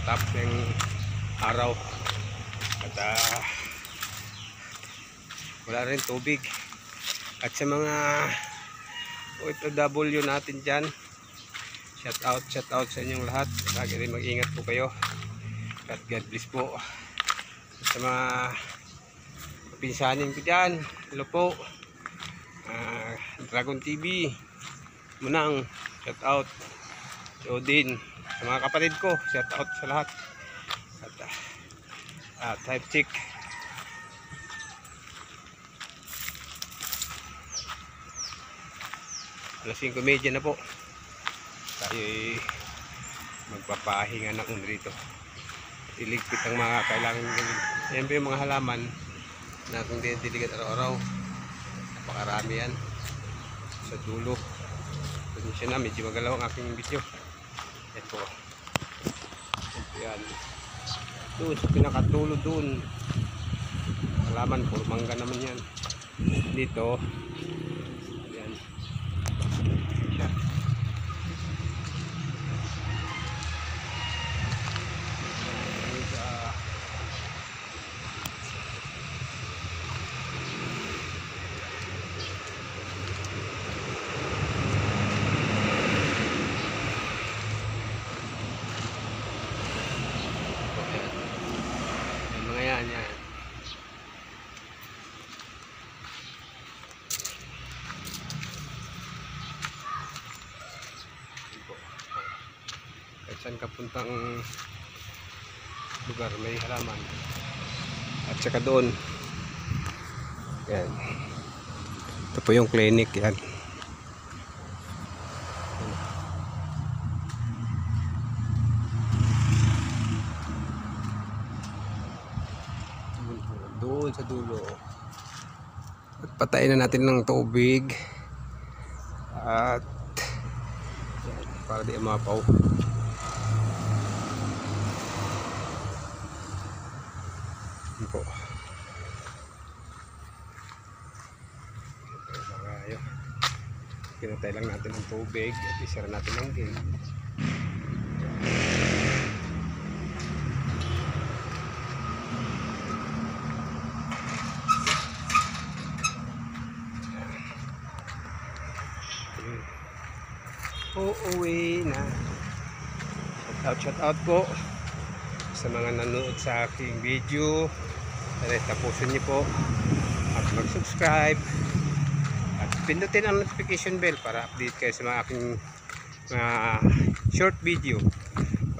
tapos ng araw at wala rin tubig. At sa mga OFW natin dyan, shout out sa inyong lahat. Lagi rin mag-ingat po kayo at God bless po. At sa mga pinsanin ko dyan, hello po, Dragon TV Munang, shout out. So din sa mga kapatid ko, shout out sa lahat. At type chick, alas 5:30 na po tayo magpapahinga na dito. Iligpit ang mga kailangan gawin. Yan po yung mga halaman na kung diligat araw-araw, napakarami yan sa dulo. Pasensya na, medyo magalaw ang aking video. Yan po, yan doon sa pinakatulo doon, halaman puro mangga naman yan. Dito yan siya. Yan. Kahit saan ka puntang lugar may halaman. At saka doon, yan, ito po yung clinic yan. Doon sa dulo. At patayin na natin ng tubig at yan, para di umapaw. Yan po. Pinatay lang natin ng tubig at isara natin ng gate. Uuwi na. Shout out po sa mga nanood sa aking video. Tapusin niyo po at mag-subscribe at pindutin ang notification bell para update kayo sa mga aking short video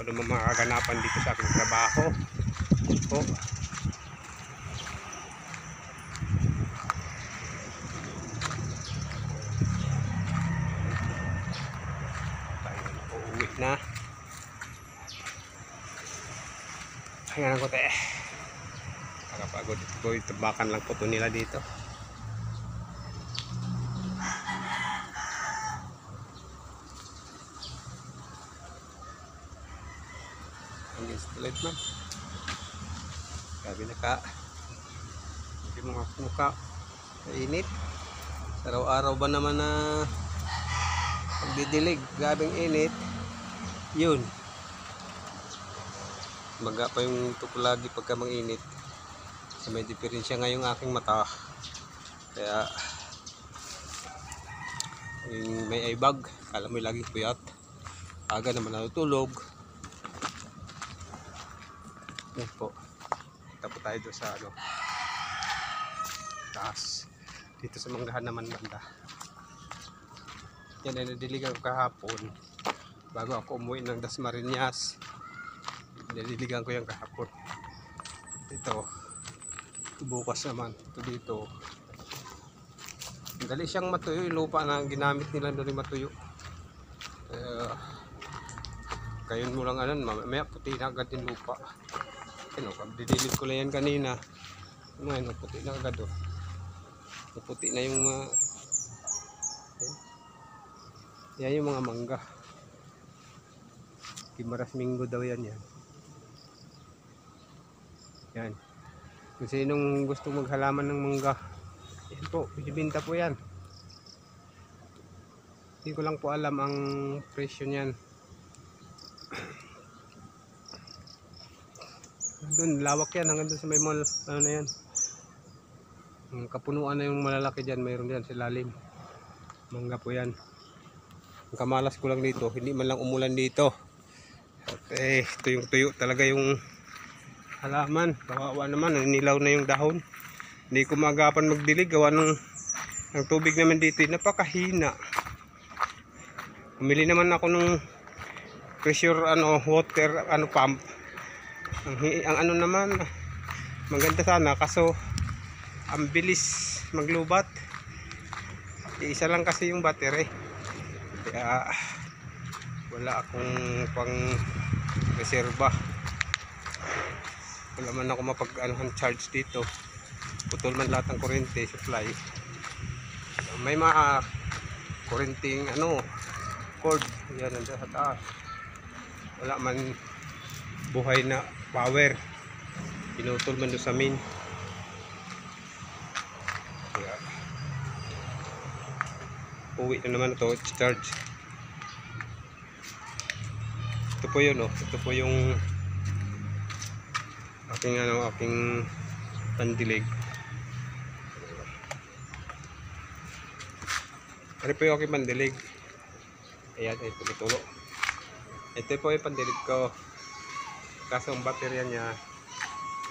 kung ano mga kaganapan dito sa aking trabaho po. Na hanganan ko tayo, nakapagod ko, itabakan lang po ito nila dito. Ang installate man sabi na ka hindi mga muka init araw-araw ba naman na pagdidilig, gabing init yun, maga pa yung tuko lagi pagka mag-init. So may diferensya nga yung aking mata, kaya yung may eye bag, kala mo lagi puyat, aga naman natutulog. Yan po, tapo tayo doon sa taas dito sa manggahan naman banda. Yan ay nadiligan ko kahapon bago ako umuwi ng Dasmariñas. Nadiligan ko yung kahapon. Ito bukas naman ito dito. Dali siyang matuyo, yung lupa na ginamit nila doon matuyo. Kayon mo lang mamaya puti na agad yung lupa. Didilig ko lang yan kanina. Ngayon puti na agad puti na yung yan yung mga mangga. Kimaras Minggo daw yan. Yan. Kung sinong gusto maghalaman ng mangga, yan po, ibinta po yan. Hindi ko lang po alam ang presyo niyan. Doon, lawak yan hanggang doon sa may mall. Ano na yan? Yung kapunuan na yung malalaki dyan. Mayroon dyan sa lalim. Mangga po yan. Ang kamalas ko lang dito, hindi man lang umulan dito. At tuyong-tuyo talaga yung halaman. Kawawa naman, nilaw na yung dahon. Hindi ko magapan magdilig. Gawa ng tubig naman dito, napakahina. Bumili naman ako ng pressure water pump. Ang ano naman, maganda sana kaso ang bilis maglubat. Isa lang kasi yung battery. Kaya wala akong pang reserva. Wala man ako charge dito. Putol man lahat ng kuryente supply. May mga kuryenteng cord yan nandiyan sa taas. Wala man buhay na power. Pinutol man doon sa main. Kaya uwi na naman ito, charge. Ito po yun, ito po yung aking pandilig. Ano po yung aking pandilig? Ayan, ito tulo. Ito po yung pandilig ko. Kaso ang baterya niya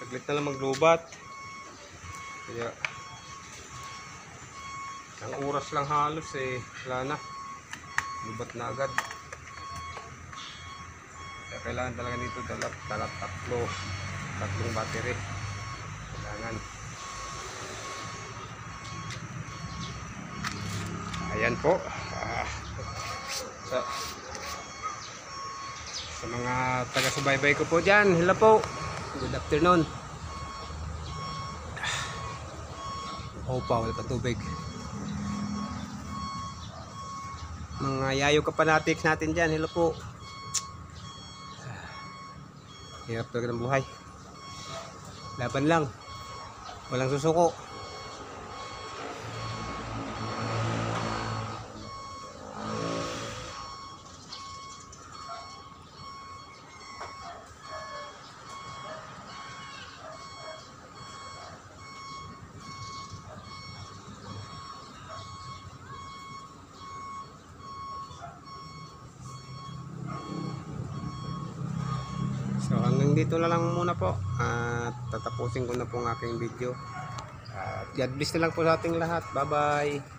saglit na lang maglubat. Kaya ang oras lang halos wala na, lubat na agad. Kaya kailangan talaga dito tatlong battery kailangan. Ayan po, sa mga taga-subaybay ko po dyan, hello po, good afternoon. Wala pa tubig. Mga yayo kapanatics natin dyan, hello po. Hirap talaga ng buhay. Laban lang, walang susuko. So hanggang dito na lang muna po at tatapusin ko na po ang aking video. God bless na lang po sa ating lahat. Bye bye.